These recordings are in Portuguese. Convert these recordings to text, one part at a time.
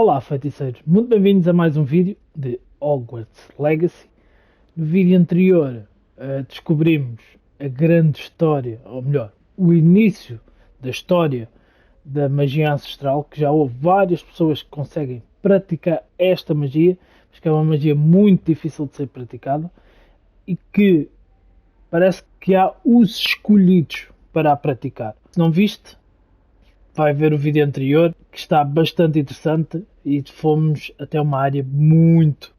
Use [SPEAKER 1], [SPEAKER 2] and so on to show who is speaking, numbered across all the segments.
[SPEAKER 1] Olá feiticeiros, muito bem-vindos a mais um vídeo de Hogwarts Legacy. No vídeo anterior descobrimos a grande história, ou melhor, o início da história da magia ancestral, que já houve várias pessoas que conseguem praticar esta magia, mas que é uma magia muito difícil de ser praticada e que parece que há os escolhidos para a praticar. Se não viste, vai ver o vídeo anterior, que está bastante interessante e fomos até uma área muito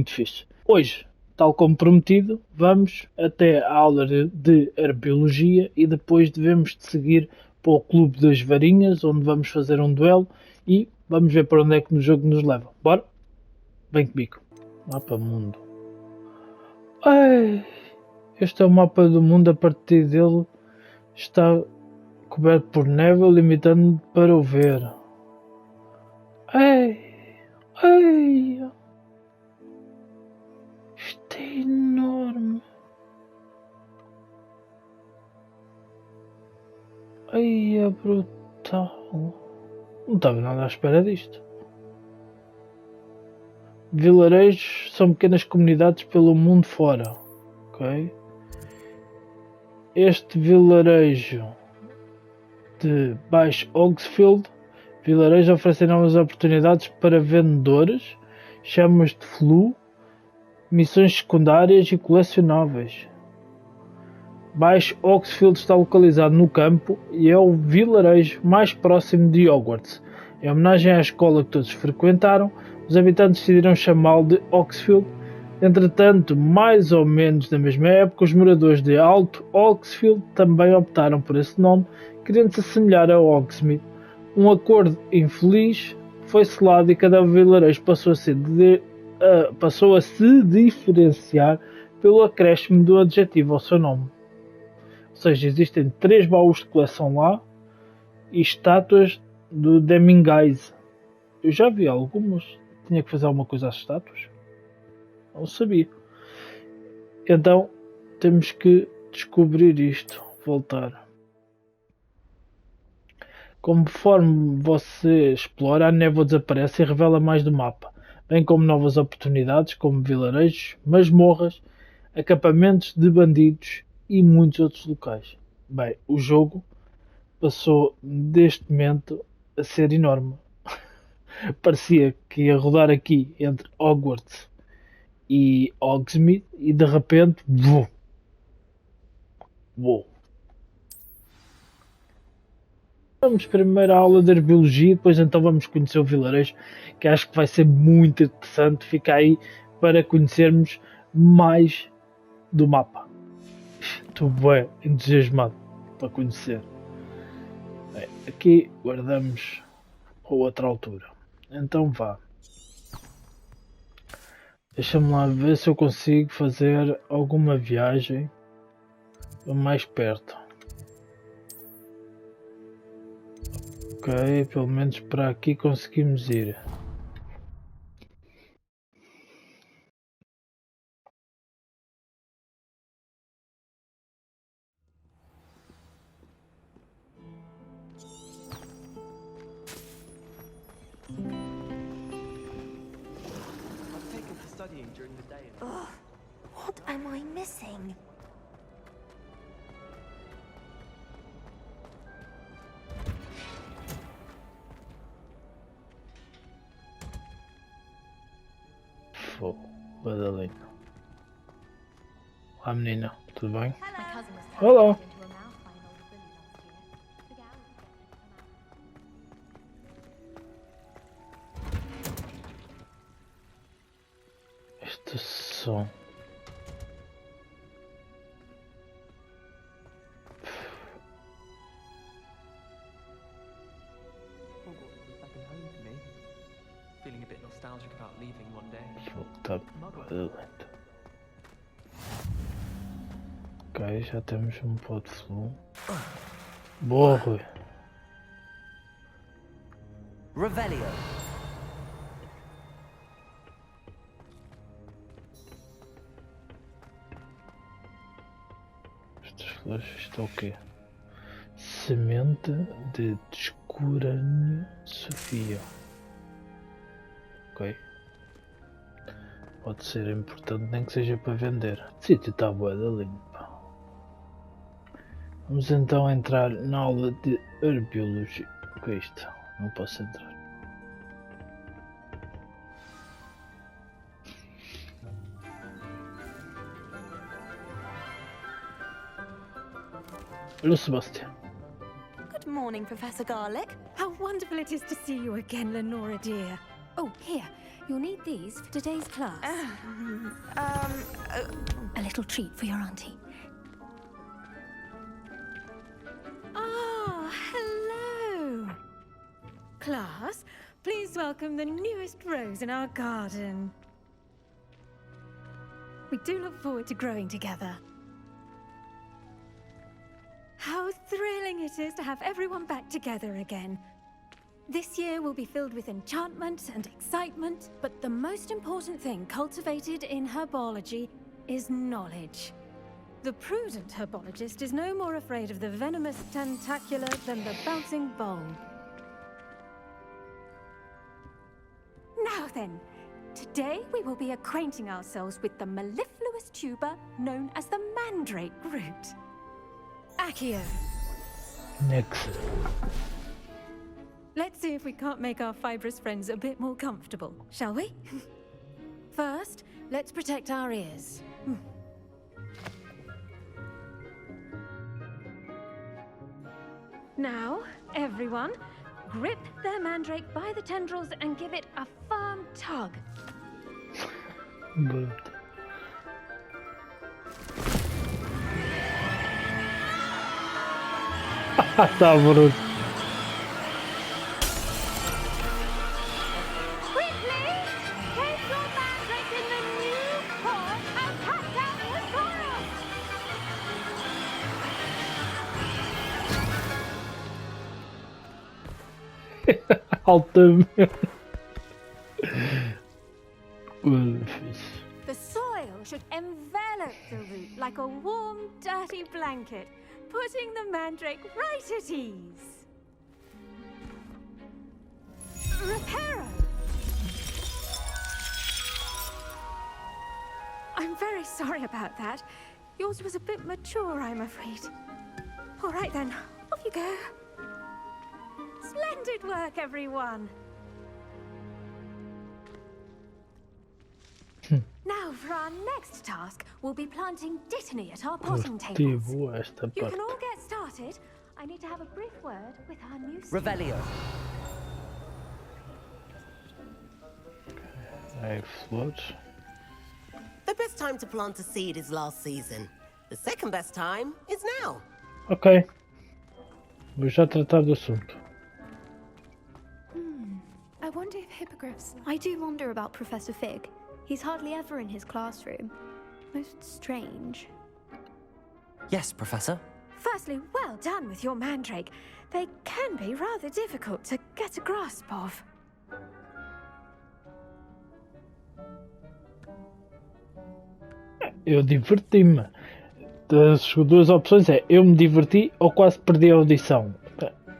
[SPEAKER 1] fixe. Hoje, tal como prometido, vamos até a aula de Herbologia e depois devemos de seguir para o Clube das Varinhas, onde vamos fazer um duelo e vamos ver para onde é que o jogo nos leva. Bora? Vem comigo. Mapa mundo. Ai, este é o mapa do mundo. A partir dele está coberto por neve, limitando para o ver. Ei, isto é enorme. Ai, é brutal. Não estava nada à espera disto. Vilarejos são pequenas comunidades pelo mundo fora. Ok? Este vilarejo de Baixo Hogsfield, vilarejo oferece novas oportunidades para vendedores, chamas de flu, missões secundárias e colecionáveis. Baixo Hogsfield está localizado no campo e é o vilarejo mais próximo de Hogwarts. Em homenagem à escola que todos frequentaram, os habitantes decidiram chamá-lo de Hogsfield. Entretanto, mais ou menos na mesma época, os moradores de Alto Hogsfield também optaram por esse nome, querendo se assemelhar a Hogsmeade. Um acordo infeliz foi selado e cada vilarejo passou a se diferenciar pelo acréscimo do adjetivo ao seu nome. Ou seja, existem 3 baús de coleção lá e estátuas do Demingais. Eu já vi algumas. Tinha que fazer alguma coisa às estátuas? Não sabia. Então temos que descobrir isto. Voltar. Conforme você explora, a névoa desaparece e revela mais do mapa, bem como novas oportunidades como vilarejos, masmorras, acampamentos de bandidos e muitos outros locais. Bem, o jogo passou deste momento a ser enorme. Parecia que ia rodar aqui entre Hogwarts e Hogsmeade e de repente voou. Vamos primeiro à aula de Herbologia, depois então vamos conhecer o vilarejo, que acho que vai ser muito interessante. Fica aí para conhecermos mais do mapa. Estou bem entusiasmado para conhecer. Bem, aqui guardamos a outra altura. Então vá. Deixa-me lá ver se eu consigo fazer alguma viagem mais perto. Ok, pelo menos para aqui conseguimos ir.
[SPEAKER 2] Ugh, what am I missing?
[SPEAKER 1] Fogo, badalinho. Olá menina, tudo bem? Olá. Este som.
[SPEAKER 3] Feeling a bit nostalgic about leaving one day.
[SPEAKER 1] Fogo, tá badalento. Ok, já temos um pó de flu. Boa, Rui.
[SPEAKER 4] Revelio.
[SPEAKER 1] Estas flores, isto é o quê? Semente de descuranho Sofia. Ok. Pode ser importante, nem que seja para vender. O sítio está bué da limpo. Vamos então entrar na aula de herbologia. O que é isto? Não posso entrar. Hello, Sebastian.
[SPEAKER 2] Good morning, Professor Garlic.
[SPEAKER 5] How wonderful it is to see you again, Lenora dear. Oh, here, you'll need these for today's class. A little treat for your auntie. Ah, hello. Class, please welcome the newest rose in our garden. We do look forward to growing together. How thrilling it is to have everyone back together again. This year will be filled with enchantment and excitement, but the most important thing cultivated in herbology is knowledge. The prudent herbologist is no more afraid of the venomous tentacula than the bouncing bulb. Now then, today we will be acquainting ourselves with the mellifluous tuber known as the mandrake root. Accio.
[SPEAKER 1] Next.
[SPEAKER 5] Let's see if we can't make our fibrous friends a bit more comfortable, shall we? First, let's protect our ears. Now, everyone, grip their mandrake by the tendrils and give it a firm tug.
[SPEAKER 1] Good. Tá bruto.
[SPEAKER 5] Quickly, take your mandrake in the new pot and cut down the soil.
[SPEAKER 1] Alta mesmo. Well, fixe.
[SPEAKER 5] The soil should envelop the root like a warm, dirty blanket, putting the mandrake right at ease. Reparo! I'm very sorry about that. Yours was a bit mature, I'm afraid. All right then, off you go. Splendid work, everyone. Now, for our next task, we'll be planting dittany at our potting tables.
[SPEAKER 1] Curti esta
[SPEAKER 5] You
[SPEAKER 1] parte.
[SPEAKER 5] can all get started. I need to have a brief word with our new student.
[SPEAKER 4] Revelio.
[SPEAKER 1] Aí, flores.
[SPEAKER 6] The best time to plant a seed is last season. The second best time is now.
[SPEAKER 1] Ok. Vou já tratar do assunto.
[SPEAKER 7] I wonder if hippogriffs... I do wonder about Professor Fig. He's hardly ever in his classroom. Most strange.
[SPEAKER 4] Yes, Professor.
[SPEAKER 5] Firstly, well done with your mandrake. They can be rather difficult to get a grasp of.
[SPEAKER 1] Eu diverti-me. As duas opções é eu me diverti ou quase perdi a audição.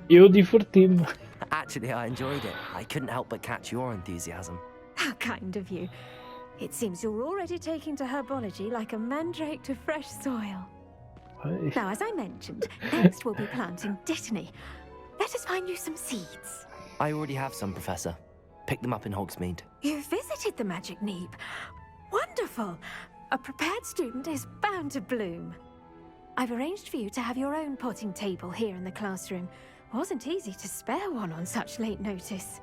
[SPEAKER 1] Eu diverti-me.
[SPEAKER 4] Actually, I enjoyed it. I couldn't help but catch your enthusiasm.
[SPEAKER 5] How kind of you. It seems you're already taking to herbology like a mandrake to fresh soil. Now, as I mentioned, next we'll be planting dittany. Let us find you some seeds.
[SPEAKER 4] I already have some, Professor. Picked them up in Hogsmeade.
[SPEAKER 5] You visited the Magic Neep. Wonderful! A prepared student is bound to bloom. I've arranged for you to have your own potting table here in the classroom. Wasn't easy to spare one on such late notice.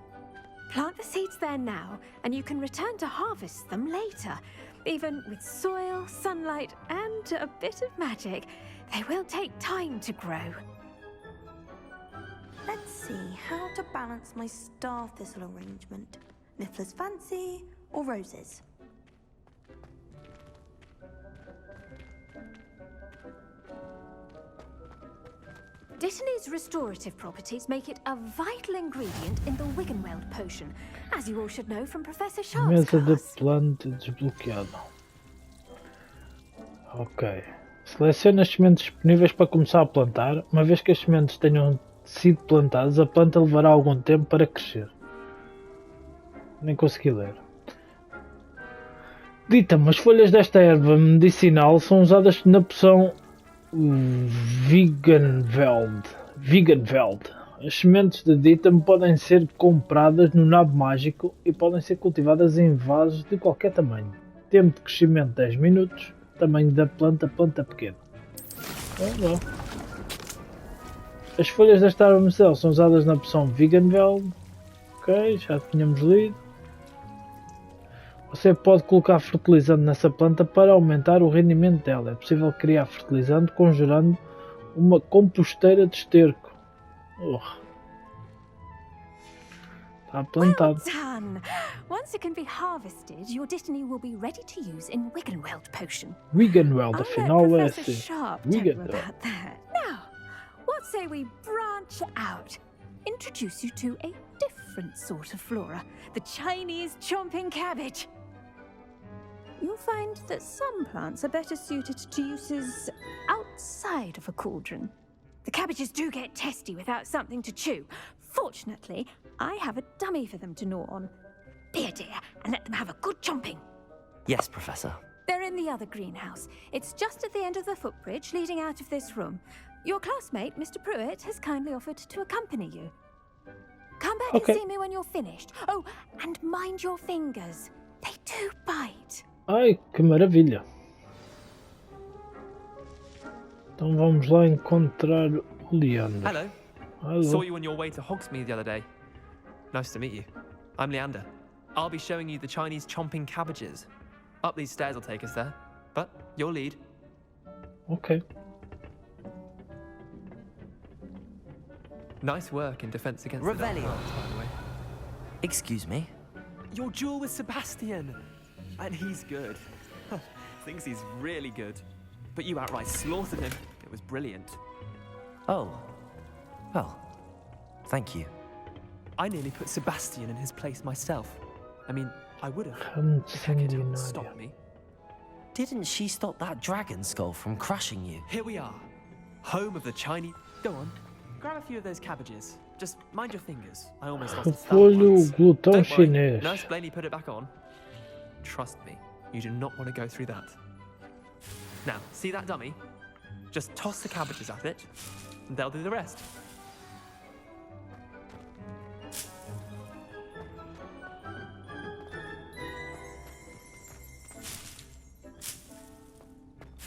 [SPEAKER 5] Plant the seeds there now, and you can return to harvest them later. Even with soil, sunlight, and a bit of magic, they will take time to grow.
[SPEAKER 2] Let's see how to balance my star thistle arrangement. Niffler's fancy or roses?
[SPEAKER 5] Dittany's restorative properties make it a vital ingredient in the Wiggenweld potion, as you all should know from Professor Sharp's
[SPEAKER 1] Mesa de
[SPEAKER 5] class.
[SPEAKER 1] planta desbloqueada. Ok. Selecione as sementes disponíveis para começar a plantar. Uma vez que as sementes tenham sido plantadas, a planta levará algum tempo para crescer. Nem consegui ler. Dita-me, as folhas desta erva medicinal são usadas na poção Veganveld. As sementes de Dita-me podem ser compradas no nabo mágico e podem ser cultivadas em vasos de qualquer tamanho. Tempo de crescimento 10 minutos. Tamanho da planta pequena. As folhas desta árvore medicinal são usadas na poção Veganveld. Ok, já tínhamos lido. Você pode colocar fertilizante nessa planta para aumentar o rendimento dela. É possível criar fertilizante conjurando uma composteira de esterco. Está plantado.
[SPEAKER 5] Well done! Once it can be harvested, your destiny will be ready to use in Wiggenweld potion.
[SPEAKER 1] Wiggenweld,
[SPEAKER 5] I'll
[SPEAKER 1] afinal
[SPEAKER 5] let
[SPEAKER 1] é
[SPEAKER 5] Professor
[SPEAKER 1] assim.
[SPEAKER 5] Sharp tell you
[SPEAKER 1] Wiggenweld.
[SPEAKER 5] about that. Now, what say we branch out? Introduce you to a different sort of flora, the Chinese chomping cabbage. You'll find that some plants are better suited to uses outside of a cauldron. The cabbages do get testy without something to chew. Fortunately, I have a dummy for them to gnaw on. Be a dear and let them have a good chomping.
[SPEAKER 4] Yes, Professor.
[SPEAKER 5] They're in the other greenhouse. It's just at the end of the footbridge leading out of this room. Your classmate, Mr. Pruitt, has kindly offered to accompany you. Come back
[SPEAKER 1] Okay.
[SPEAKER 5] and see me when you're finished. Oh, and mind your fingers. They do bite.
[SPEAKER 1] Ai, que maravilha. Então vamos lá encontrar o Leandro.
[SPEAKER 3] Hello.
[SPEAKER 1] Hello.
[SPEAKER 3] Saw you on your way to Hogsmeade the other day. Nice to meet you. I'm Leander. I'll be showing you the Chinese chomping cabbages. Up these stairs will take us there. But your lead.
[SPEAKER 1] Ok.
[SPEAKER 3] Nice work in defense against the
[SPEAKER 4] Revelio.
[SPEAKER 3] dark arts, by the way.
[SPEAKER 4] Excuse me?
[SPEAKER 3] Your duel with Sebastian. And he's good. Thinks he's really good. But you outright slaughtered him. It was brilliant.
[SPEAKER 4] Oh. Well, thank you.
[SPEAKER 3] I nearly put Sebastian in his place myself. I mean, I would have. If
[SPEAKER 1] Sanguinária.
[SPEAKER 3] Hecate hadn't stopped me.
[SPEAKER 4] Didn't she stop that dragon skull from crushing you?
[SPEAKER 3] Here we are. Home of the Chinese... Go on. Grab a few of those cabbages. Just mind your fingers. I almost lost a stamp
[SPEAKER 1] Repolho
[SPEAKER 3] once.
[SPEAKER 1] glutão
[SPEAKER 3] Don't worry.
[SPEAKER 1] chinês.
[SPEAKER 3] Nurse Blaney put it back on. Trust me, you do not want to go through that. Now, see that dummy? Just toss the cabbages at it, and they'll do the rest.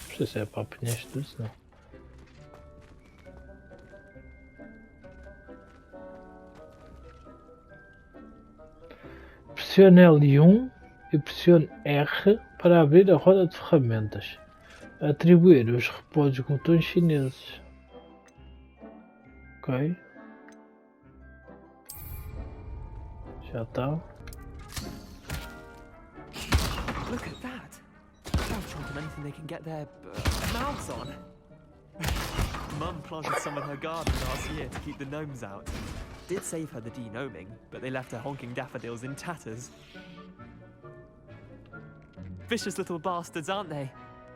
[SPEAKER 1] Não sei se é para apanhar isto tudo, não. Pressione L1 e pressione R para abrir a roda de ferramentas. Atribuir os repolhos glutões chineses. Ok. Já está.
[SPEAKER 3] Look at that. They'll chomp on anything they can get their mouths on. Mum planted some in her garden last year to keep the gnomes out. Did save her the de-gnoming, but they left her honking daffodils in tatters. Vicious little bastards, aren't they?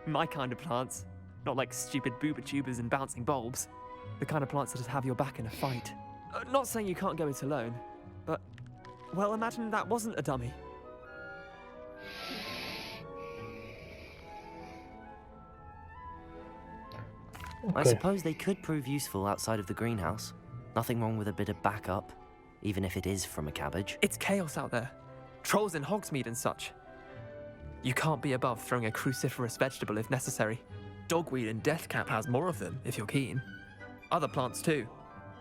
[SPEAKER 3] My kind of plants. Not like stupid booba tubers and bouncing bulbs. The kind of plants that just have your back in a fight. Not saying you can't go it alone, but... Well, imagine that wasn't a dummy.
[SPEAKER 4] I
[SPEAKER 1] Ok.
[SPEAKER 4] suppose they could prove useful outside of the greenhouse. Nothing wrong with a bit of backup, even if it is from a cabbage.
[SPEAKER 3] It's chaos out there. Trolls in Hogsmeade and such. You can't be above throwing a cruciferous vegetable if necessary. Dogweed and deathcap has more of them, if you're keen. Other plants too.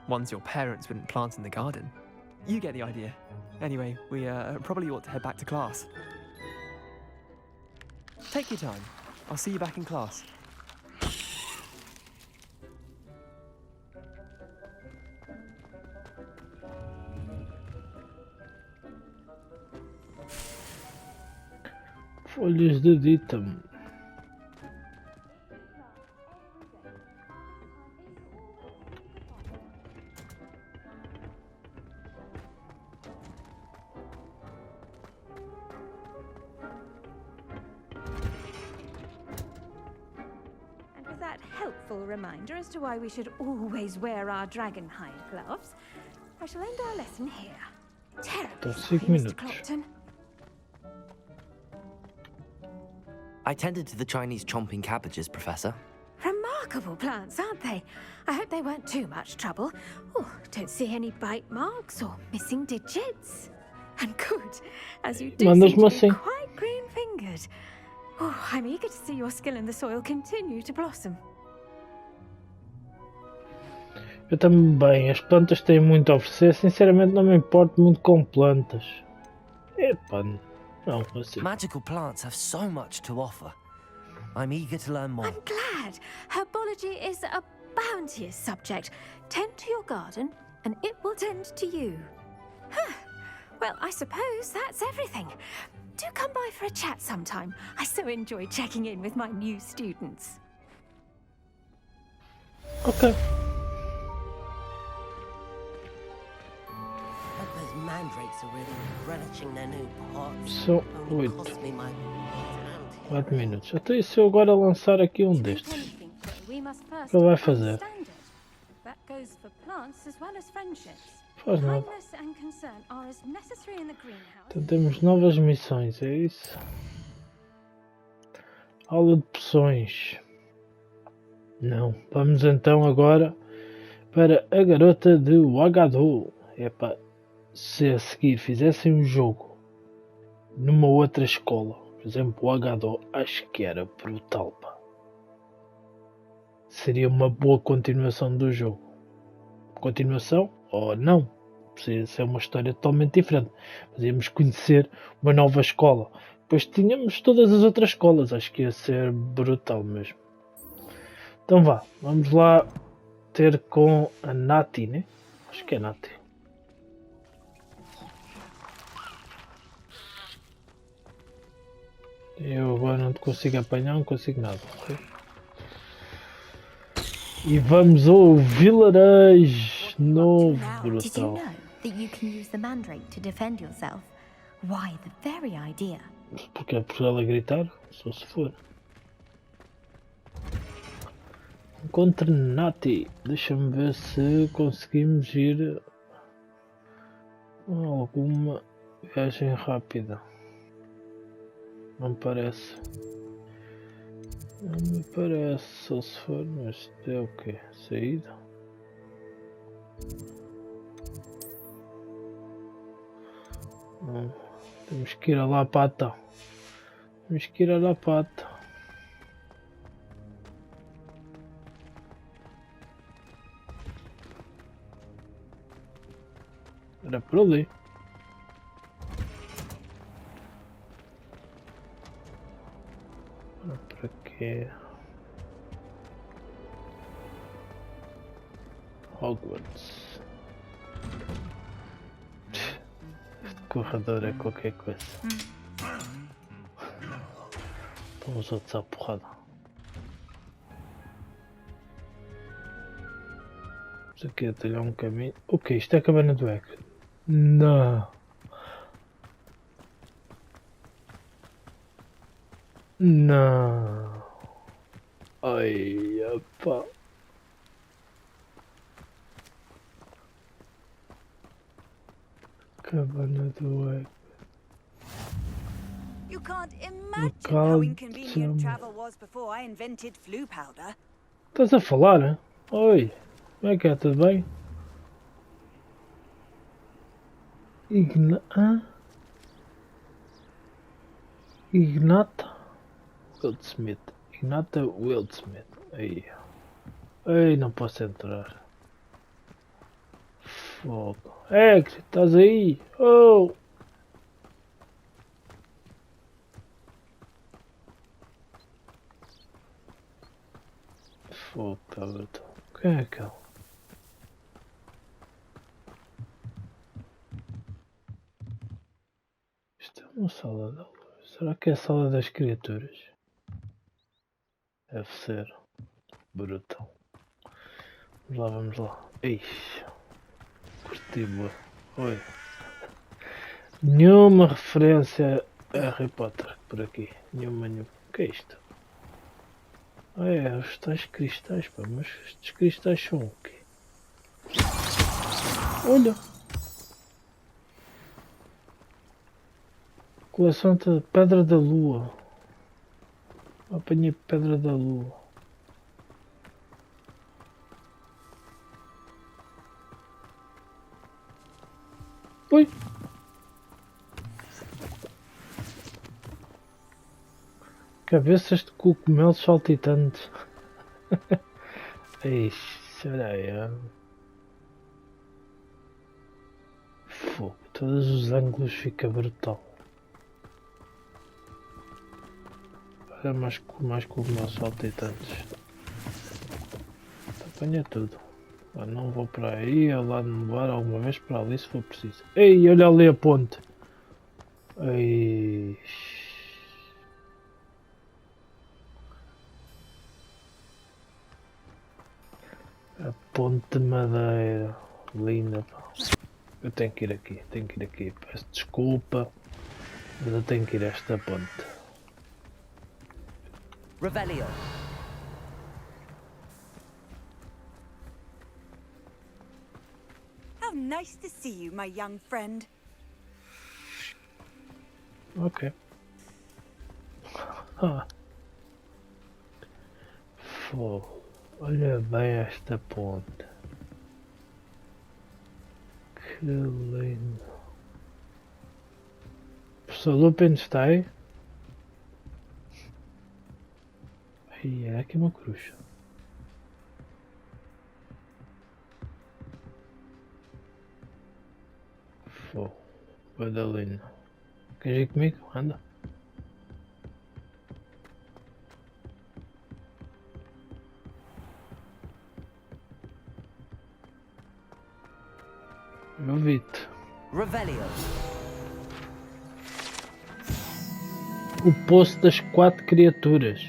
[SPEAKER 3] Ones your parents wouldn't plant in the garden. You get the idea. Anyway, we probably ought to head back to class. Take your time. I'll see you back in class.
[SPEAKER 1] Folhas de Dita-me.
[SPEAKER 5] And with that helpful reminder as to why we should always wear our dragon hide gloves, I shall end our lesson here.
[SPEAKER 1] Então 5 minutos.
[SPEAKER 5] Clopton.
[SPEAKER 4] I tended to the Chinese chomping cabbages, Professor.
[SPEAKER 5] Remarkable plants, aren't they? I hope they weren't too much trouble. Oh, don't see any bite marks or missing digits. And good, as you do
[SPEAKER 1] Mandas-me
[SPEAKER 5] seem to
[SPEAKER 1] assim.
[SPEAKER 5] be quite green-fingered. Oh, I'm eager to see your skill in the soil continue to blossom.
[SPEAKER 1] Eu também, as plantas têm muito a oferecer, sinceramente não me importo muito com plantas. Epá, não, assim.
[SPEAKER 4] Magical plants have so much to offer. I'm eager to learn more.
[SPEAKER 5] I'm glad. Herbology is a bounteous subject. Tend to your garden, and it will tend to you. Huh. Well, I suppose that's everything. Do come by for a chat sometime. I so enjoy checking in with my new students.
[SPEAKER 1] Ok.
[SPEAKER 6] But those mandrakes are really relishing their new pots.
[SPEAKER 1] São
[SPEAKER 6] Only
[SPEAKER 1] 8.
[SPEAKER 6] cost me my
[SPEAKER 1] 4 minutos. Até e se eu agora lançar aqui um destes? O que ele vai fazer?
[SPEAKER 8] That goes for plants as well as friendships.
[SPEAKER 1] Faz nada.
[SPEAKER 8] Kindness and concern are as necessary in the greenhouse.
[SPEAKER 1] Então temos novas missões, é isso? Aula de poções. Não. Vamos então agora para a garota de Wagadu. Epá, se a seguir fizessem um jogo numa outra escola, por exemplo, Wagadu, acho que era brutal, pá. Seria uma boa continuação do jogo. Continuação ou não? Precisa ser uma história totalmente diferente. Mas íamos conhecer uma nova escola. Depois tínhamos todas as outras escolas. Acho que ia ser brutal mesmo. Então vá, vamos lá ter com a Nati, né? Acho que é Nati. Eu agora não te consigo apanhar, não consigo nada. Okay? E vamos ao vilarejo novo,
[SPEAKER 2] Now, did you
[SPEAKER 1] brutal.
[SPEAKER 2] know that you can use the mandrake to defend yourself? Why, the very idea.
[SPEAKER 1] Porque é por ela gritar, só se for. Encontre Nati. Deixa-me ver se conseguimos ir a alguma viagem rápida. Não me parece. Não me parece, só se for, mas isto é o quê? Saída? Não. Temos que ir a La Pata. Temos que ir a La Pata. Era por ali. Para quê? Hogwarts. Este corredor é qualquer coisa. Estão os outros à porrada. Vamos aqui a talhar um caminho. O que? Isto é a cabana do Egg? Não. Não. Ai, opa. Cabana do Egg.
[SPEAKER 9] You can't imagine
[SPEAKER 1] can't,
[SPEAKER 9] how inconvenient travel was before I invented flu powder.
[SPEAKER 1] Estás a falar, hein? Oi. Como é que é? Tudo bem? Ignata Wildsmith. Ignata Wildsmith. Aí. Ei, não posso entrar. Fogo. Estás aí? Oh! Fogo, tá brutal. Quem é aquele? Isto é uma sala de aula. Será que é a sala das criaturas? Deve ser. Brutal. Vamos lá, vamos lá. Ixi. Curti, boa. Oi. Nenhuma referência a Harry Potter por aqui. Nenhuma. O que é isto? Ah, é, os tais cristais, pá. Mas estes cristais são o quê? Olha. Coleção de Pedra da Lua. Apanhei Pedra da Lua. Ui! Cabeças de cogumelos saltitantes. Ixi, olha aí. Fogo, todos os ângulos fica brutal. Olha mais cogumelos saltitantes. Apanha tudo. Eu não vou para aí, ao lado de bar alguma vez para ali se for preciso. Ei, olha ali a ponte. Ei. A ponte de madeira. Linda, pá. Eu tenho que ir aqui, Peço desculpa, mas eu tenho que ir a esta ponte.
[SPEAKER 4] Revelio.
[SPEAKER 9] How nice to see you, my young friend.
[SPEAKER 1] Ok. Olha bem esta ponte. Que lindo. Professor Lupin está aí? Ai, é aqui uma cruz. Olha lindo. Queres ir comigo? Anda. Eu vi-te.
[SPEAKER 4] Revelio.
[SPEAKER 1] O Poço das 4 Criaturas.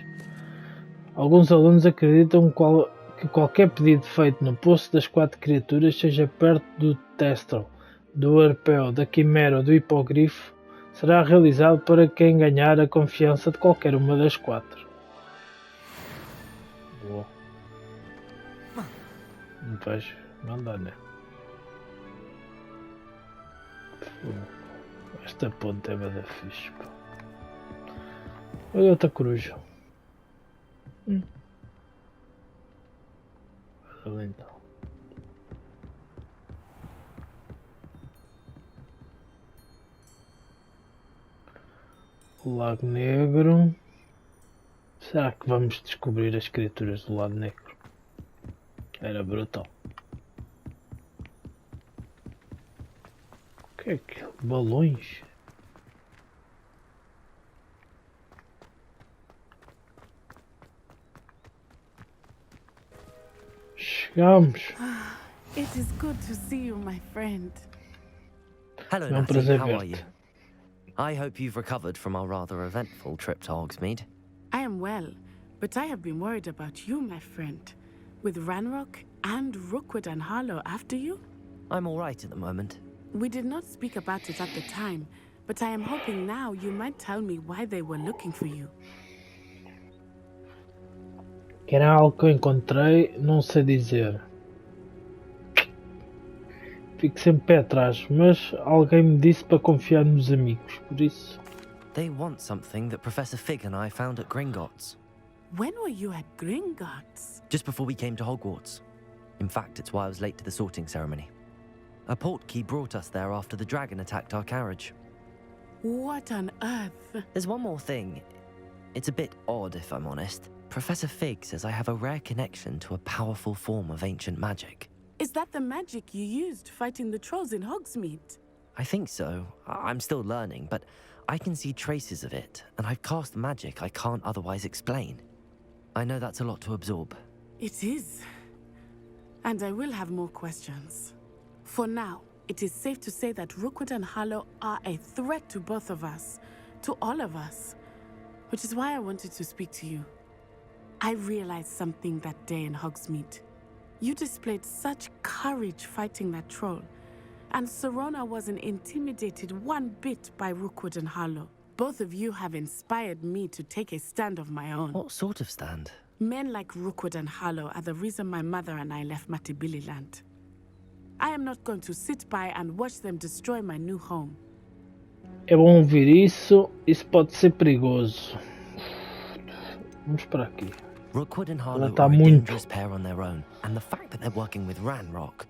[SPEAKER 1] Alguns alunos acreditam que qualquer pedido feito no Poço das 4 Criaturas, seja perto do Testral, do Arpeu, da Quimera ou do Hipogrifo, será realizado para quem ganhar a confiança de qualquer uma das 4. Boa. Não vais mandar, né? Esta ponte é bada fixe, pá. Olha outra coruja. Olha então. O Lago Negro. Será que vamos descobrir as criaturas do Lago Negro? Era brutal. O que é aquilo? Balões? Chegamos.
[SPEAKER 10] It is good to see you, my friend.
[SPEAKER 4] Hello,
[SPEAKER 1] É um
[SPEAKER 4] Natty.
[SPEAKER 1] prazer
[SPEAKER 4] How are you?
[SPEAKER 1] ver-te.
[SPEAKER 4] I hope you've recovered from our rather eventful trip to Hogsmeade.
[SPEAKER 10] I am well, but I have been worried about you, my friend. With Ranrock and Rookwood and Harlow after you?
[SPEAKER 4] I'm all right at the moment.
[SPEAKER 10] We did not speak about it at the time, but I am hoping now you might tell me why they were looking for you.
[SPEAKER 1] Que era algo que eu encontrei, não sei dizer. Fico sempre pé atrás, mas alguém me disse para confiar nos amigos, por isso.
[SPEAKER 4] They want something that Professor Fig and I found at Gringotts.
[SPEAKER 10] When were you at Gringotts?
[SPEAKER 4] Just before we came to Hogwarts. In fact, it's why I was late to the sorting ceremony. A portkey brought us there after the dragon attacked our carriage.
[SPEAKER 10] What on earth?
[SPEAKER 4] There's one more thing. It's a bit odd, if I'm honest. Professor Fig says I have a rare connection to a powerful form of ancient magic.
[SPEAKER 10] Is that the magic you used fighting the trolls in Hogsmeade?
[SPEAKER 4] I think so. I'm still learning, but I can see traces of it, and I've cast magic I can't otherwise explain. I know that's a lot to absorb.
[SPEAKER 10] It is. And I will have more questions. For now, it is safe to say that Rookwood and Harlow are a threat to both of us, to all of us, which is why I wanted to speak to you. I realized something that day in Hogsmeade. You displayed such courage fighting that troll, and Serona wasn't intimidated one bit by Rookwood and Harlow. Both of you have inspired me to take a stand of my own.
[SPEAKER 4] What sort of stand?
[SPEAKER 10] Men like Rookwood and Harlow are the reason my mother and I left Matabeleland. I am not going to sit by and watch them destroy my new home.
[SPEAKER 1] É bom ouvir isso. Isso pode ser perigoso. Vamos para aqui.
[SPEAKER 4] Rookwood and
[SPEAKER 1] Ela
[SPEAKER 4] Harlow
[SPEAKER 1] está
[SPEAKER 4] are a
[SPEAKER 1] muito.
[SPEAKER 4] dangerous pair on their own, and the fact that they're working with Ranrock,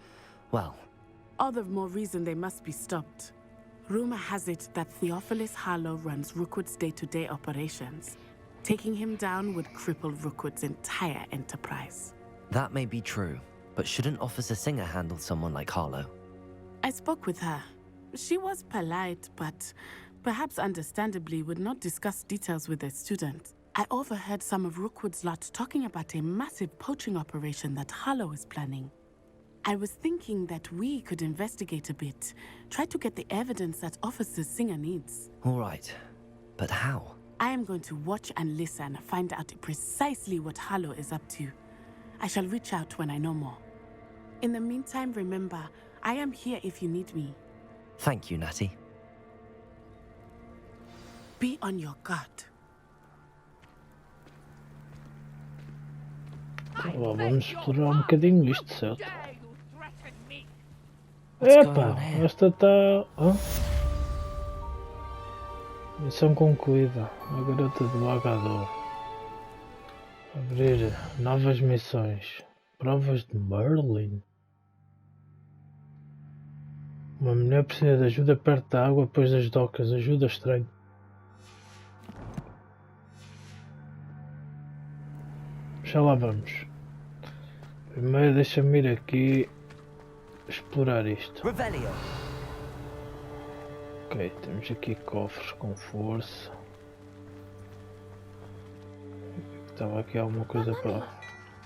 [SPEAKER 4] well,
[SPEAKER 10] All the more reason they must be stopped. Rumor has it that Theophilus Harlow runs Rookwood's day-to-day operations. Taking him down would cripple Rookwood's entire enterprise.
[SPEAKER 4] that may be true, but shouldn't Officer Singer handle someone like Harlow?
[SPEAKER 10] I spoke with her. She was polite, but perhaps understandably would not discuss details with a student. I overheard some of Rookwood's lot talking about a massive poaching operation that Harlow is planning. I was thinking that we could investigate a bit, try to get the evidence that Officer Singer needs.
[SPEAKER 4] All right, but how?
[SPEAKER 10] I am going to watch and listen, find out precisely what Harlow is up to. I shall reach out when I know more. In the meantime, remember, I am here if you need me.
[SPEAKER 4] Thank you, Natty.
[SPEAKER 10] Be on your guard.
[SPEAKER 1] Ó, vamos explorar um bocadinho isto, certo?
[SPEAKER 4] What's going
[SPEAKER 1] Epa,
[SPEAKER 4] on here?
[SPEAKER 1] esta está... Hã? Missão concluída. A garota do Agador. Abrir novas missões. Provas de Merlin. Uma mulher precisa de ajuda perto da água depois das docas. Ajuda estranho. Já lá vamos. Primeiro deixa-me ir aqui explorar isto.
[SPEAKER 4] Revelio.
[SPEAKER 1] Ok, temos aqui cofres com força. Estava aqui alguma coisa para...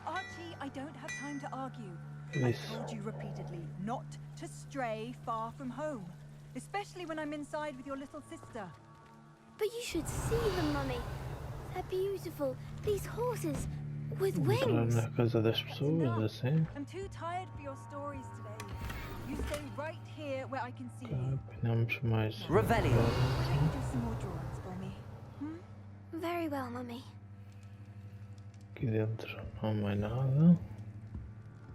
[SPEAKER 9] Archie, I don't have time to argue.
[SPEAKER 1] Que
[SPEAKER 9] I've
[SPEAKER 1] isso?
[SPEAKER 9] told you repeatedly not to stray far from home, especially when I'm inside with your little sister.
[SPEAKER 7] But you should see them, Mummy. They're beautiful. These horses with
[SPEAKER 1] Entrar
[SPEAKER 7] wings.
[SPEAKER 1] na casa das pessoas, assim.
[SPEAKER 9] I'm too tired for your stories today. You stay right here where I can see
[SPEAKER 1] Cá,
[SPEAKER 9] you.
[SPEAKER 1] apanhamos mais...
[SPEAKER 4] Revelio.
[SPEAKER 9] Why don't you do some more drawings for me?
[SPEAKER 7] Very well, Mummy.
[SPEAKER 1] Aqui dentro não há mais nada.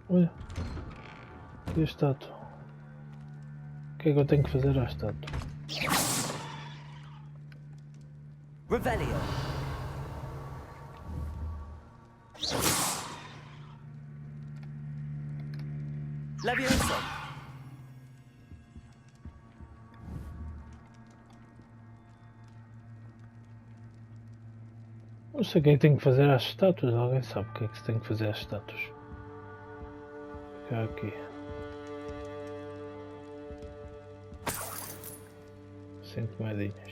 [SPEAKER 1] Olha. E a estátua? O que é que eu tenho que fazer à estátua?
[SPEAKER 4] Revelio. Leviosa.
[SPEAKER 1] Não sei o que é que tenho que fazer às estátuas. Alguém sabe o que é que se tem que fazer às estátuas? Ficar aqui. 5 moedinhas.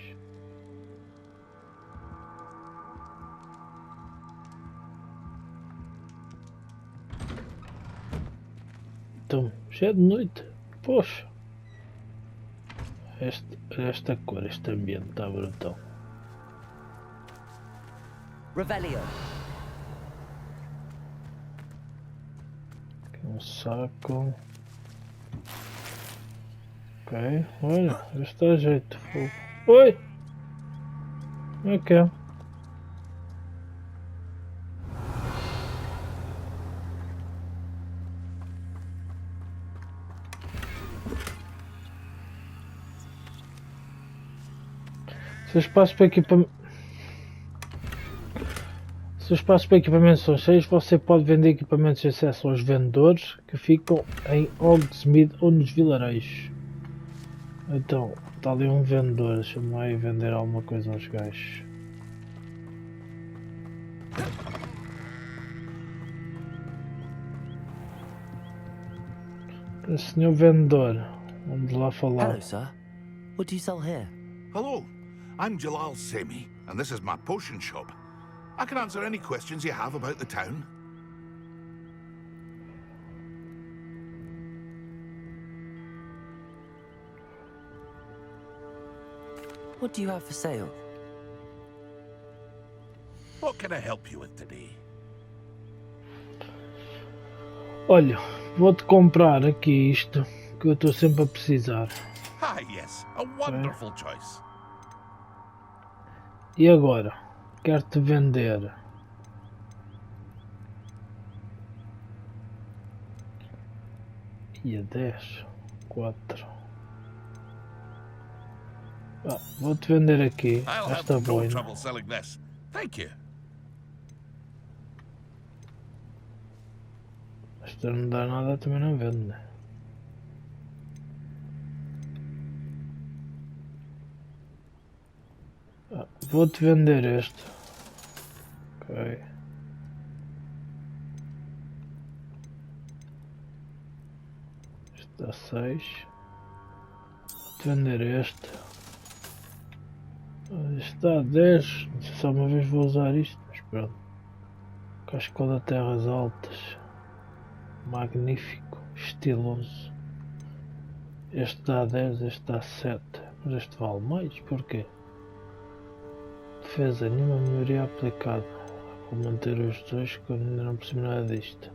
[SPEAKER 1] Então, já é de noite. Poxa. Esta cor, este ambiente está brutal.
[SPEAKER 4] Revelio.
[SPEAKER 1] Aqui um saco. Ok, olha, já está a jeito. Oi! Como é que é? Se os espaços para equipamento... Se os espaços para equipamentos são cheios, você pode vender equipamentos de acesso aos vendedores que ficam em Hogsmeade ou nos vilarejos. Então, está ali um vendedor, deixa-me lá ir vender alguma coisa aos gajos. Senhor vendedor, vamos lá falar.
[SPEAKER 4] Hello, sir. What do you sell here?
[SPEAKER 11] Hello, I'm Jalal Semi, and this is my potion shop. I can answer any questions you have about the town.
[SPEAKER 4] What do you have for sale?
[SPEAKER 11] What can I help you with today?
[SPEAKER 1] Olha, vou-te comprar aqui isto que eu estou sempre a precisar.
[SPEAKER 11] Ah, yes, a wonderful choice.
[SPEAKER 1] E agora? Quero-te vender. E a 10, 4. Vou-te vender aqui
[SPEAKER 11] I'll have
[SPEAKER 1] esta
[SPEAKER 11] no
[SPEAKER 1] boina.
[SPEAKER 11] trouble selling this. Thank you.
[SPEAKER 1] Esta não dá nada, também não vendo, né? Vou-te vender este. Ok. Este dá 6. Vou-te vender este. Este dá 10. Não sei se uma vez vou usar isto, mas pronto. Cascola de terras altas. Magnífico. Estiloso. Este dá 10, este dá 7. Mas este vale mais, porquê? Defesa, nenhuma melhoria aplicada. Vou manter os dois que eu ainda não percebi nada disto.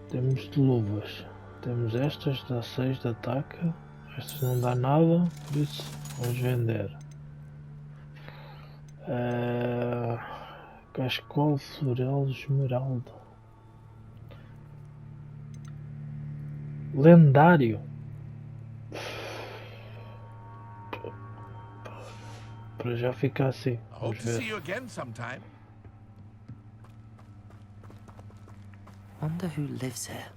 [SPEAKER 1] Temos de luvas. Temos estas, dá 6 de ataque. Estas não dá nada, por isso vamos vender. Cascol, floral, esmeralda. Lendário. Para já ficar assim.
[SPEAKER 11] Hope
[SPEAKER 1] Vamos
[SPEAKER 11] to see
[SPEAKER 1] ver.
[SPEAKER 11] you again sometime.
[SPEAKER 4] Wonder who lives here.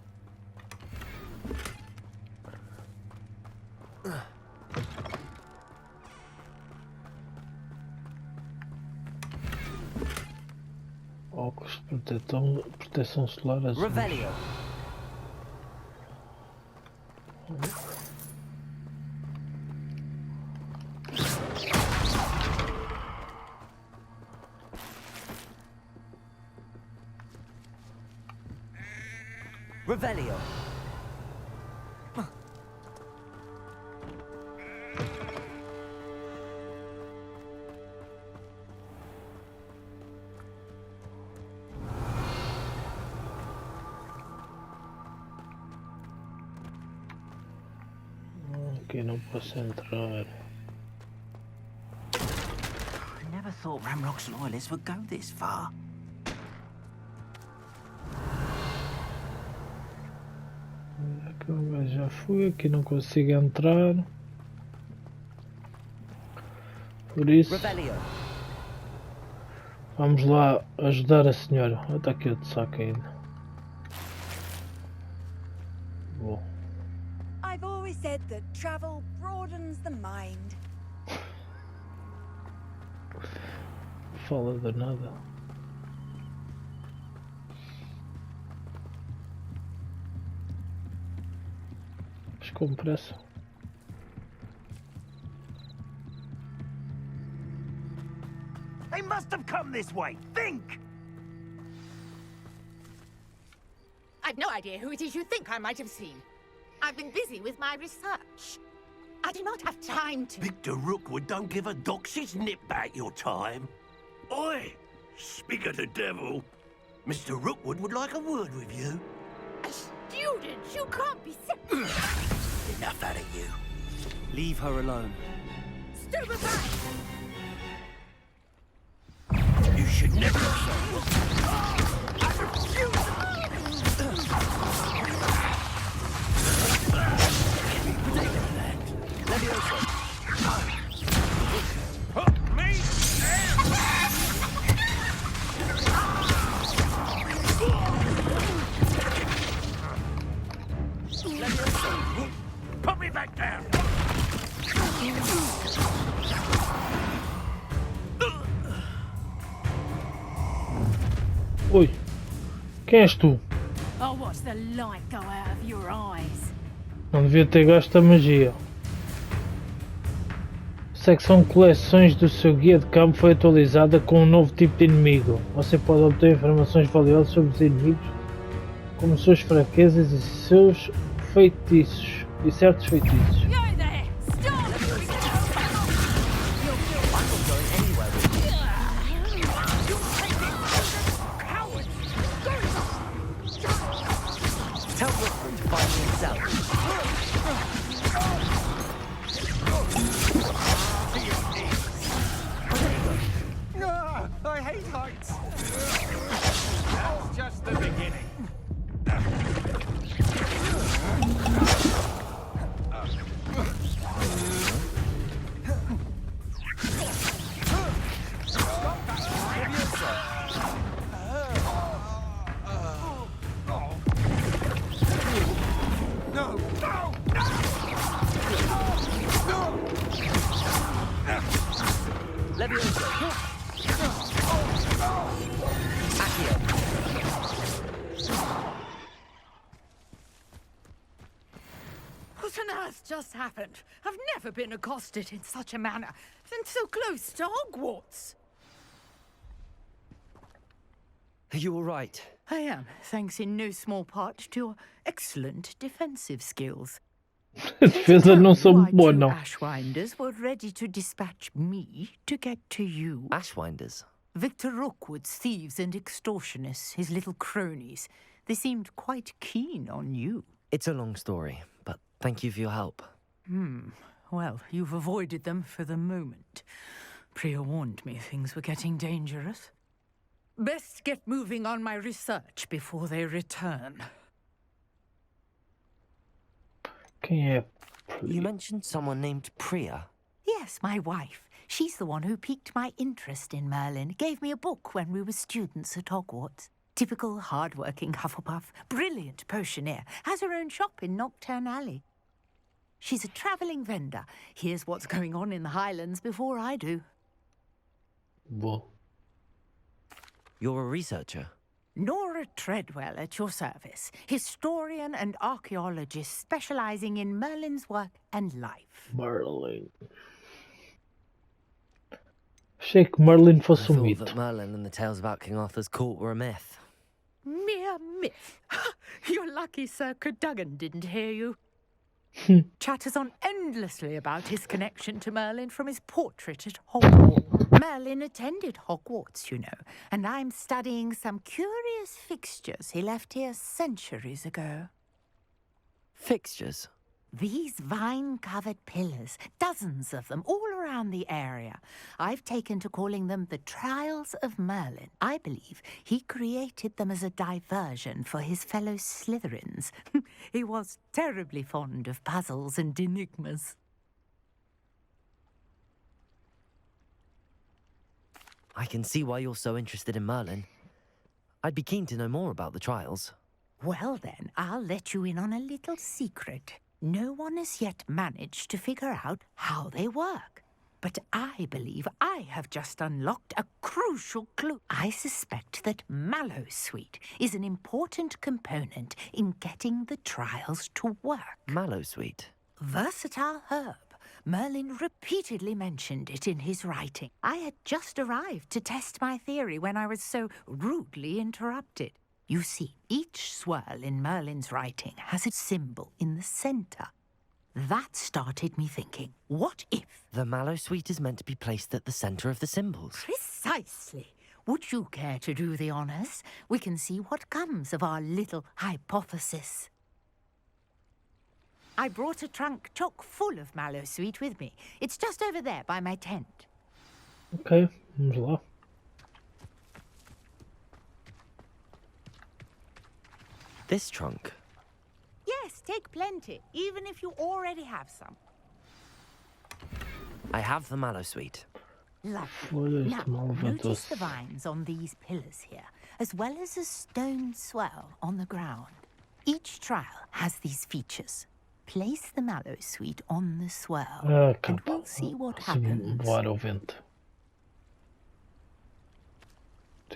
[SPEAKER 1] Óculos de proteção solar azul.
[SPEAKER 4] Revelio. Revelio.
[SPEAKER 1] Aqui não posso entrar.
[SPEAKER 12] I never thought Ramrock's loyalists would go this far.
[SPEAKER 1] Eu já fui, aqui não consigo entrar. Por isso,
[SPEAKER 4] Revelio.
[SPEAKER 1] vamos lá ajudar a senhora. Está aqui outro saco ainda. Bom.
[SPEAKER 9] I've always said that travel broadens the mind.
[SPEAKER 1] Fala de nada. Mas com pressa.
[SPEAKER 12] They must have come this way. Think!
[SPEAKER 13] I've no idea who it is you think I might have seen. I've been busy with my research. I do not have time to...
[SPEAKER 12] Victor Rookwood don't give a doxy's nip back your time. Oi! Speak of the devil. Mr. Rookwood would like a word with you.
[SPEAKER 13] A student? You can't be serious.
[SPEAKER 12] Enough out of you.
[SPEAKER 4] Leave her alone.
[SPEAKER 13] Step aside!
[SPEAKER 12] You should never...
[SPEAKER 13] I refuse!
[SPEAKER 12] Put me back down!
[SPEAKER 1] Oi, quem és tu?
[SPEAKER 8] I'll watch the light go out of your eyes.
[SPEAKER 1] Não devia ter gasto a magia. Secção coleções do seu guia de campo foi atualizada com um novo tipo de inimigo. Você pode obter informações valiosas sobre os inimigos, como suas fraquezas e seus feitiços e certos feitiços.
[SPEAKER 8] Go there! Stop!
[SPEAKER 4] Tell Rookwood to find me himself.
[SPEAKER 12] I hate heights. That's just the beginning.
[SPEAKER 14] earth just happened? I've never been accosted in such a manner, and so close to Hogwarts.
[SPEAKER 4] Are you all right?
[SPEAKER 14] I am, thanks in no small part to your excellent defensive skills.
[SPEAKER 1] As defesas não são boas, não.
[SPEAKER 14] Ashwinders were ready to dispatch me to get to you.
[SPEAKER 4] Ashwinders?
[SPEAKER 14] Victor Rookwood's thieves and extortionists, his little cronies. They seemed quite keen on you.
[SPEAKER 4] It's a long story, but thank you for your help.
[SPEAKER 14] Well, you've avoided them for the moment. Priya warned me things were getting dangerous. Best get moving on my research before they return.
[SPEAKER 1] Quem é?
[SPEAKER 4] You mentioned someone named Priya.
[SPEAKER 14] Yes, my wife. She's the one who piqued my interest in Merlin. Gave me a book when we were students at Hogwarts. Typical hard-working Hufflepuff. Brilliant potioneer. Has her own shop in Nocturne Alley. She's a travelling vendor. Hears what's going on in the Highlands before I do.
[SPEAKER 1] Boa.
[SPEAKER 4] You're a researcher?
[SPEAKER 14] Nora Treadwell at your service. Historian and archaeologist specialising in Merlin's work and life.
[SPEAKER 1] Merlin. Achei que Merlin fosse um
[SPEAKER 4] I
[SPEAKER 1] mito.
[SPEAKER 4] thought that Merlin and the tales about King Arthur's court were a myth.
[SPEAKER 14] Mere myth. You're lucky Sir Cadogan didn't hear you. Chatters on endlessly about his connection to Merlin from his portrait at Hogwarts. Merlin attended Hogwarts, you know, and I'm studying some curious fixtures he left here centuries ago.
[SPEAKER 4] Fixtures?
[SPEAKER 14] These vine-covered pillars, dozens of them, all around the area. I've taken to calling them the Trials of Merlin. I believe he created them as a diversion for his fellow Slytherins. He was terribly fond of puzzles and enigmas.
[SPEAKER 4] I can see why you're so interested in Merlin. I'd be keen to know more about the trials.
[SPEAKER 14] Well then, I'll let you in on a little secret. No one has yet managed to figure out how they work. But I believe I have just unlocked a crucial clue. I suspect that Mallowsweet is an important component in getting the trials to work.
[SPEAKER 4] Mallowsweet?
[SPEAKER 14] Versatile herb. Merlin repeatedly mentioned it in his writing. I had just arrived to test my theory when I was so rudely interrupted. You see, each swirl in Merlin's writing has a symbol in the centre. That started me thinking, what if...
[SPEAKER 4] The Mallowsweet is meant to be placed at the centre of the symbols.
[SPEAKER 14] Precisely. Would you care to do the honours? We can see what comes of our little hypothesis. I brought a trunk chock full of Mallowsweet with me. It's just over there by my tent.
[SPEAKER 1] Ok, vamos lá.
[SPEAKER 4] This trunk?
[SPEAKER 14] Yes, take plenty, even if you already have some.
[SPEAKER 4] I have the Mallowsweet.
[SPEAKER 14] Lovely. Now, notice the vines on these pillars here, as well as a stone swell on the ground. Each trial has these features. Place the Mallowsweet on the swell, and we'll see what happens.
[SPEAKER 1] Voar ao vento.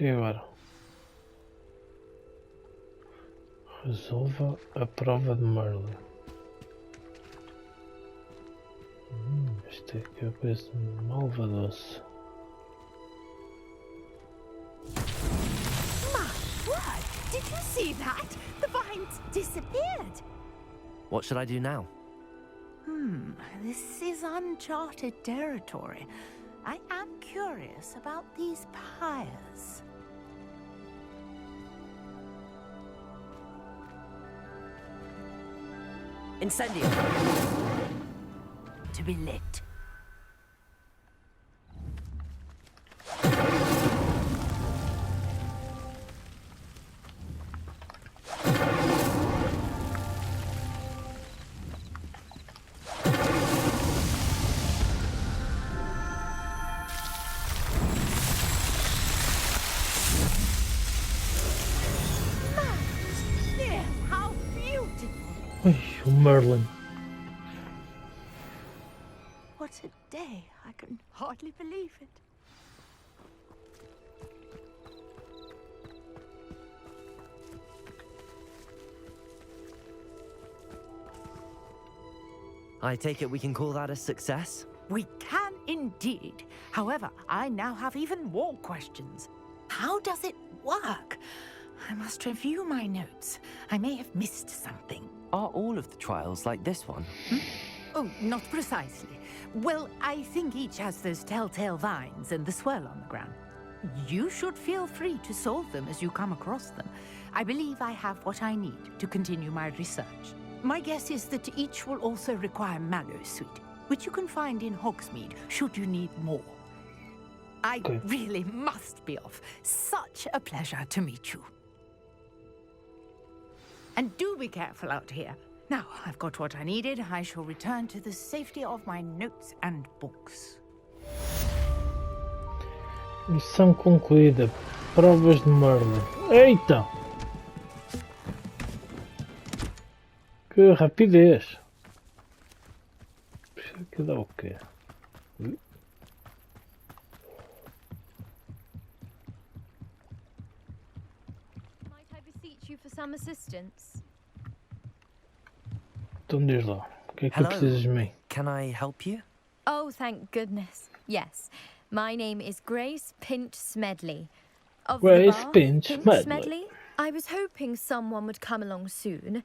[SPEAKER 1] E agora? Resolva a prova de Merlin. Isto é que eu penso malvadoso.
[SPEAKER 14] My word! Did you see that? The vines disappeared.
[SPEAKER 4] What should I do now?
[SPEAKER 14] This is uncharted territory. I am curious about these pyres.
[SPEAKER 4] Incendio!
[SPEAKER 14] To be lit. How beautiful!
[SPEAKER 1] Ai, o Merlin.
[SPEAKER 14] What a day. I can hardly believe it.
[SPEAKER 4] I take it we can call that a success?
[SPEAKER 14] We can indeed. However, I now have even more questions. How does it work? I must review my notes. I may have missed something.
[SPEAKER 4] Are all of the trials like this one?
[SPEAKER 14] Oh, not precisely. Well, I think each has those telltale vines and the swirl on the ground. You should feel free to solve them as you come across them. I believe I have what I need to continue my research. My guess is that each will also require mallow sweet, which you can find in Hogsmeade should you need more. I really must be off. Such a pleasure to meet you. And do be careful out here. Now, I've got what I needed. I shall return to the safety of my notes and books.
[SPEAKER 1] Missão concluída. Provas de Merlin. Eita! Que rapidez! Que dá o quê?
[SPEAKER 15] Might I beseech you for some assistance?
[SPEAKER 1] Então diz lá. O que é que precisas de mim?
[SPEAKER 4] Can I help you?
[SPEAKER 15] Oh, thank goodness. Yes. My name is Grace Pinch Smedley. Of
[SPEAKER 1] Grace
[SPEAKER 15] the bar,
[SPEAKER 1] Pinch Smedley.
[SPEAKER 15] I was hoping someone would come along soon.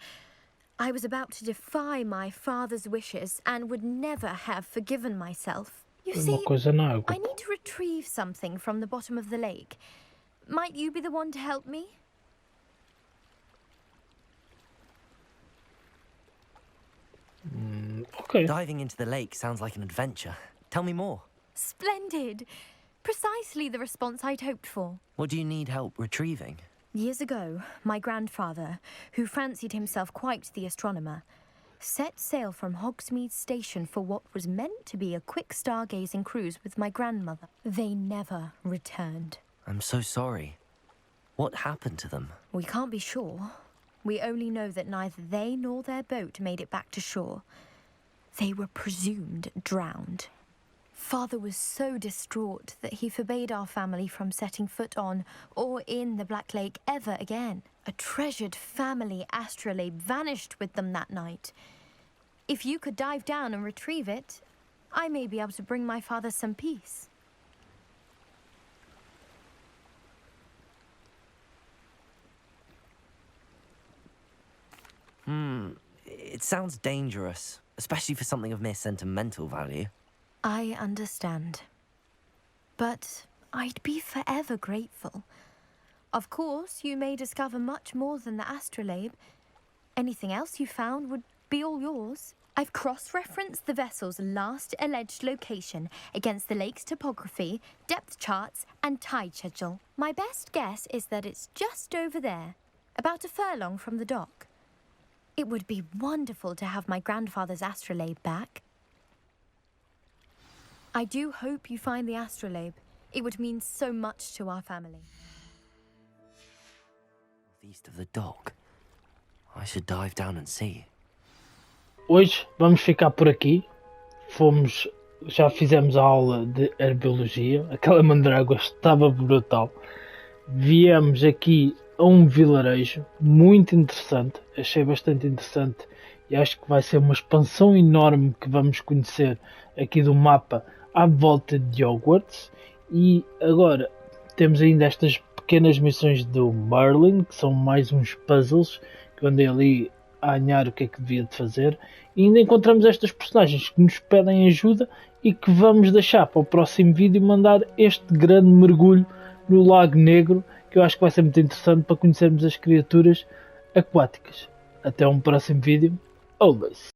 [SPEAKER 15] I was about to defy my father's wishes and would never have forgiven myself. You see, I need to retrieve something from the bottom of the lake. Might you be the one to help me?
[SPEAKER 1] Okay.
[SPEAKER 4] Diving into the lake sounds like an adventure. Tell me more.
[SPEAKER 15] Splendid. Precisely the response I'd hoped for.
[SPEAKER 4] What do you need help retrieving?
[SPEAKER 15] Years ago, my grandfather, who fancied himself quite the astronomer, set sail from Hogsmeade Station for what was meant to be a quick stargazing cruise with my grandmother. They never returned.
[SPEAKER 4] I'm so sorry. What happened to them?
[SPEAKER 15] We can't be sure. We only know that neither they nor their boat made it back to shore. They were presumed drowned. Father was so distraught that he forbade our family from setting foot on or in the Black Lake ever again. A treasured family astrolabe vanished with them that night. If you could dive down and retrieve it, I may be able to bring my father some peace.
[SPEAKER 4] It sounds dangerous, especially for something of mere sentimental value.
[SPEAKER 15] I understand. But I'd be forever grateful. Of course, you may discover much more than the astrolabe. Anything else you found would be all yours. I've cross-referenced the vessel's last alleged location against the lake's topography, depth charts, and tide schedule. My best guess is that it's just over there, about a furlong from the dock. It would be wonderful to have my grandfather's astrolabe back. I do hope you find the astrolabe. It would mean so much to our family.
[SPEAKER 4] East of the dock. I should dive down and see.
[SPEAKER 1] Hoje vamos ficar por aqui. Já fizemos a aula de herbologia. Aquela mandrágua estava brutal. Viemos aqui a um vilarejo muito interessante. Achei bastante interessante e acho que vai ser uma expansão enorme que vamos conhecer aqui do mapa à volta de Hogwarts. E agora temos ainda estas pequenas missões do Merlin, que são mais uns puzzles que eu andei ali a alinhar o que é que devia de fazer. E ainda encontramos estas personagens que nos pedem ajuda e que vamos deixar para o próximo vídeo mandar este grande mergulho no Lago Negro, que eu acho que vai ser muito interessante para conhecermos as criaturas aquáticas. Até um próximo vídeo. Always!